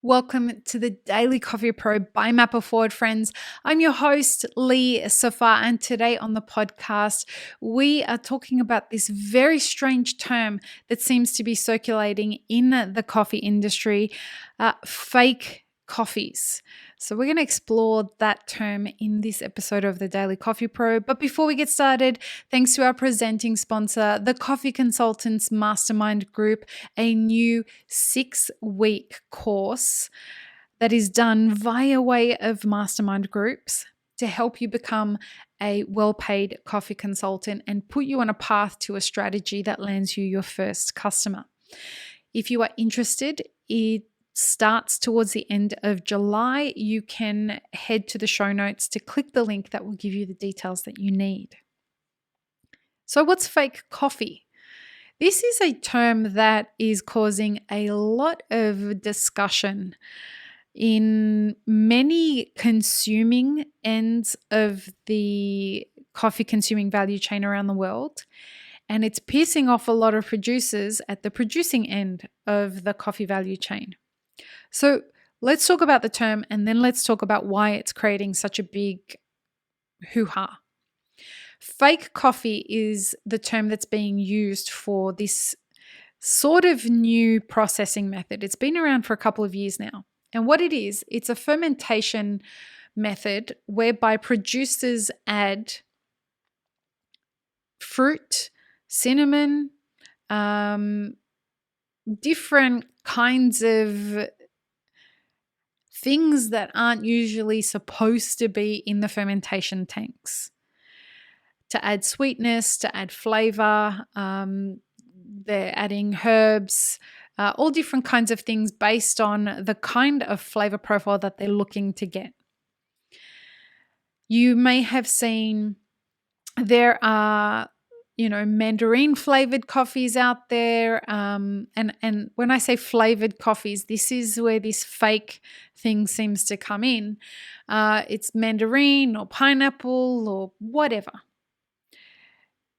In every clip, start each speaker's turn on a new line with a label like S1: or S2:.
S1: Welcome to the Daily Coffee Pro by Mapper Forward, friends. I'm your host, Lee Safar, and today on the podcast, we are talking about this very strange term that seems to be circulating in the coffee industry, fake coffees. So we're going to explore that term in this episode of the Daily Coffee Pro. But before we get started, thanks to our presenting sponsor, the Coffee Consultants Mastermind Group, a new 6-week course that is done via way of mastermind groups to help you become a well-paid coffee consultant and put you on a path to a strategy that lands you your first customer. If you are interested, it starts towards the end of July. You can head to the show notes to click the link that will give you the details that you need. So what's fake coffee? This is a term that is causing a lot of discussion in many consuming ends of the coffee consuming value chain around the world. And it's pissing off a lot of producers at the producing end of the coffee value chain. So let's talk about the term and then let's talk about why it's creating such a big hoo-ha. Fake coffee is the term that's being used for this sort of new processing method. It's been around for a couple of years now. And what it is, it's a fermentation method whereby producers add fruit, cinnamon, different kinds of things that aren't usually supposed to be in the fermentation tanks to add sweetness, to add flavor. They're adding herbs, all different kinds of things based on the kind of flavor profile that they're looking to get. You may have seen there are mandarin flavored coffees out there. And when I say flavored coffees, this is where this fake thing seems to come in. It's mandarin or pineapple or whatever.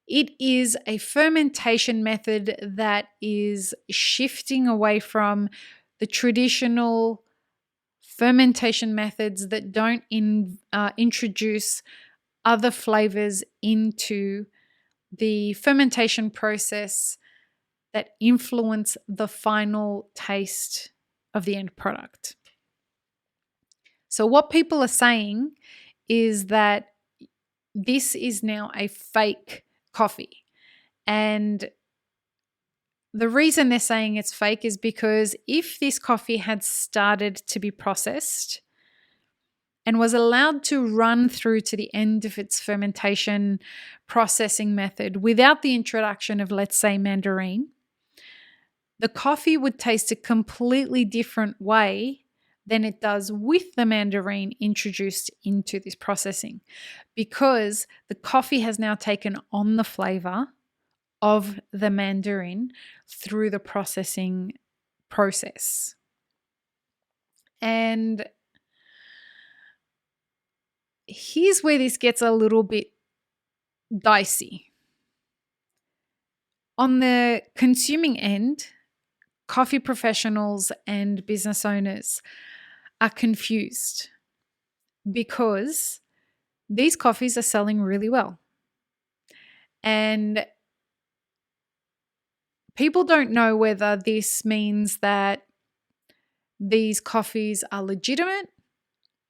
S1: It is a fermentation method that is shifting away from the traditional fermentation methods that don't introduce other flavors into the fermentation process that influence the final taste of the end product. So what people are saying is that this is now a fake coffee. And the reason they're saying it's fake is because if this coffee had started to be processed and was allowed to run through to the end of its fermentation processing method without the introduction of, let's say, mandarin, the coffee would taste a completely different way than it does with the mandarin introduced into this processing, because the coffee has now taken on the flavor of the mandarin through the processing process. And here's where this gets a little bit dicey. On the consuming end, coffee professionals and business owners are confused because these coffees are selling really well. And people don't know whether this means that these coffees are legitimate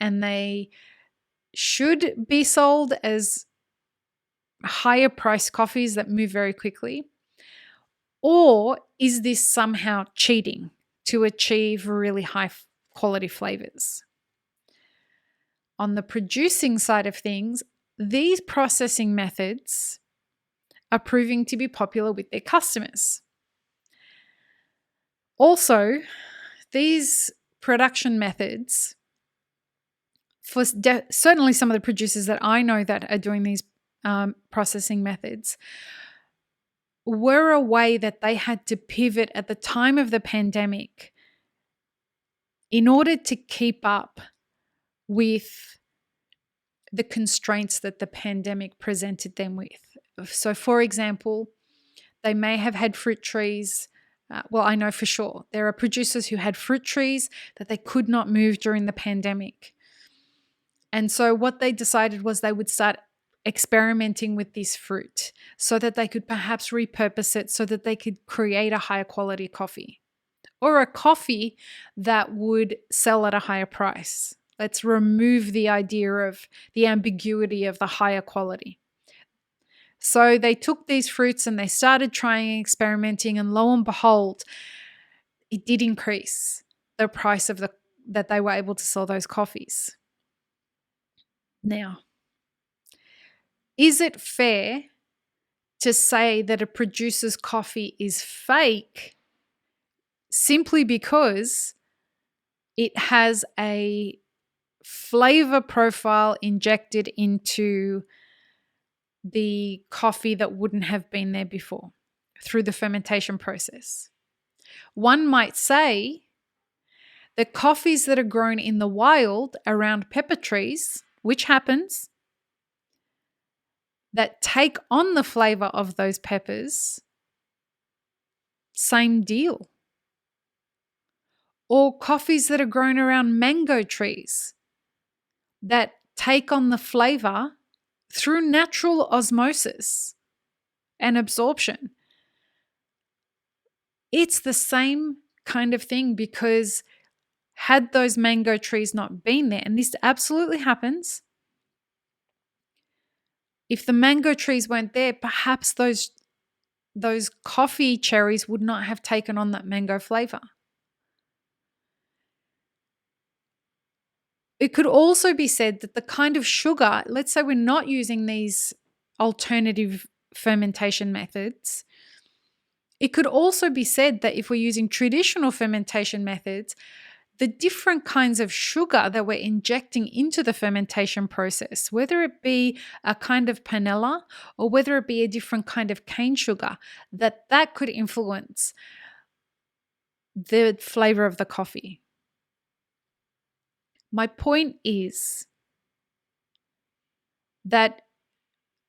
S1: and they should be sold as higher priced coffees that move very quickly, or is this somehow cheating to achieve really high quality flavors? On the producing side of things, these processing methods are proving to be popular with their customers. Also, these production methods, for certainly some of the producers that I know that are doing these processing methods, were a way that they had to pivot at the time of the pandemic in order to keep up with the constraints that the pandemic presented them with. So, for example, they may have had fruit trees Well, I know for sure there are producers who had fruit trees that they could not move during the pandemic. And so what they decided was they would start experimenting with this fruit so that they could perhaps repurpose it so that they could create a higher quality coffee, or a coffee that would sell at a higher price. Let's remove the idea of the ambiguity of the higher quality. So they took these fruits and they started trying experimenting, and lo and behold, it did increase the price of that they were able to sell those coffees. Now, is it fair to say that a producer's coffee is fake simply because it has a flavor profile injected into the coffee that wouldn't have been there before through the fermentation process? One might say that coffees that are grown in the wild around pepper trees, which happens, that take on the flavor of those peppers, same deal. Or coffees that are grown around mango trees that take on the flavor through natural osmosis and absorption. It's the same kind of thing, because had those mango trees not been there, and this absolutely happens, if the mango trees weren't there, perhaps those coffee cherries would not have taken on that mango flavor. It could also be said that the kind of sugar, let's say we're not using these alternative fermentation methods, it could also be said that if we're using traditional fermentation methods, the different kinds of sugar that we're injecting into the fermentation process, whether it be a kind of panela or whether it be a different kind of cane sugar, that could influence the flavor of the coffee. My point is that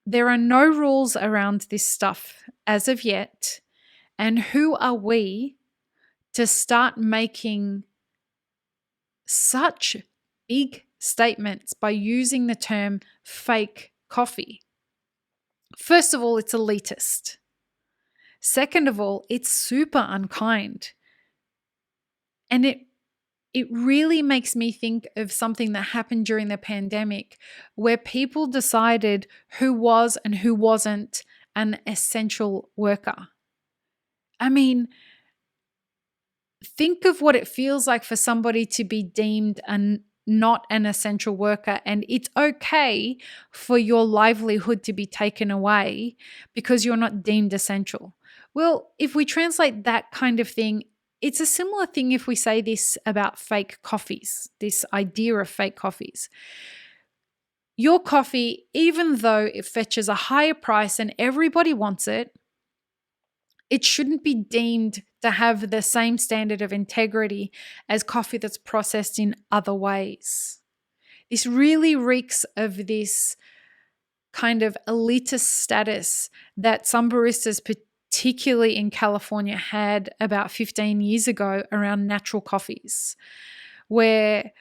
S1: there are no rules around this stuff as of yet, and who are we to start making such big statements by using the term fake coffee? First of all, it's elitist. Second of all, it's super unkind. And it really makes me think of something that happened during the pandemic, where people decided who was and who wasn't an essential worker. I mean, think of what it feels like for somebody to be deemed not an essential worker, and it's okay for your livelihood to be taken away because you're not deemed essential. Well, if we translate that kind of thing, it's a similar thing if we say this about fake coffees, this idea of fake coffees. Your coffee, even though it fetches a higher price and everybody wants it, it shouldn't be deemed to have the same standard of integrity as coffee that's processed in other ways. This really reeks of this kind of elitist status that some baristas, particularly in California, had about 15 years ago around natural coffees, where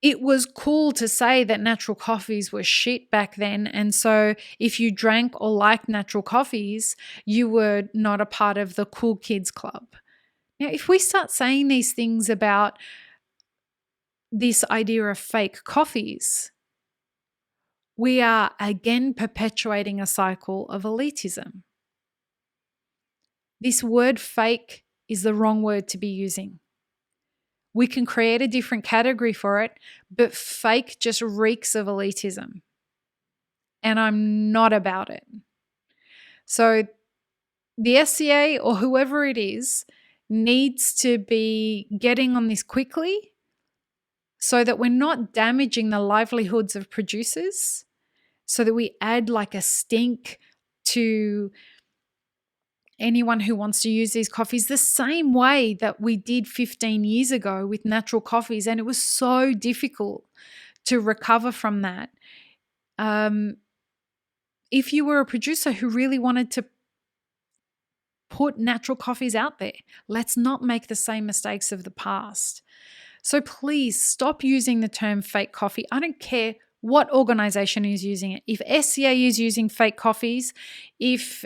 S1: it was cool to say that natural coffees were shit back then. And so if you drank or liked natural coffees, you were not a part of the cool kids club. Now, if we start saying these things about this idea of fake coffees, we are again perpetuating a cycle of elitism. This word fake is the wrong word to be using. We can create a different category for it, but fake just reeks of elitism. And I'm not about it. So the SCA or whoever it is needs to be getting on this quickly so that we're not damaging the livelihoods of producers, so that we add like a stink to anyone who wants to use these coffees, the same way that we did 15 years ago with natural coffees. And it was so difficult to recover from that. If you were a producer who really wanted to put natural coffees out there. Let's not make the same mistakes of the past. So please stop using the term fake coffee. I don't care what organization is using it. If SCA is using fake coffees, if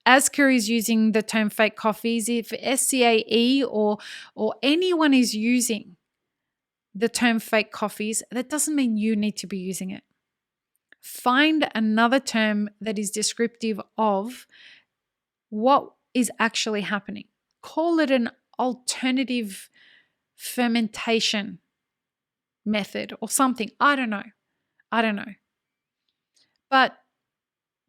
S1: ASCA is using the term fake coffees, if SCAE or anyone is using the term fake coffees, that doesn't mean you need to be using it. Find another term that is descriptive of what is actually happening. Call it an alternative fermentation method or something. I don't know. But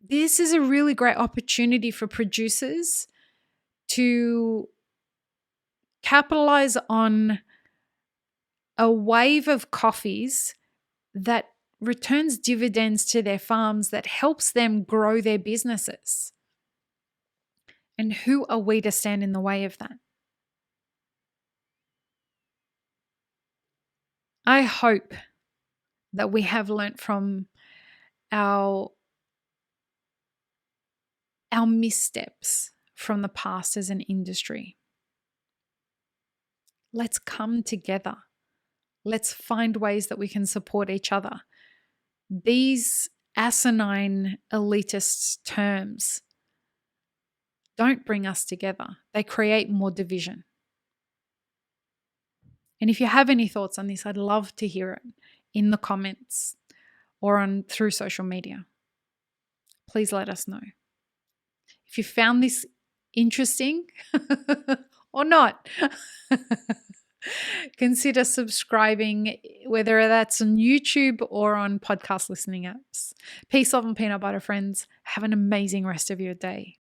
S1: this is a really great opportunity for producers to capitalize on a wave of coffees that returns dividends to their farms, that helps them grow their businesses. And who are we to stand in the way of that? I hope that we have learnt from our missteps from the past as an industry. Let's come together. Let's find ways that we can support each other. These asinine elitist terms don't bring us together. They create more division. And if you have any thoughts on this, I'd love to hear it in the comments or through social media. Please let us know. If you found this interesting or not, consider subscribing, whether that's on YouTube or on podcast listening apps. Peace, love, and peanut butter, friends. Have an amazing rest of your day.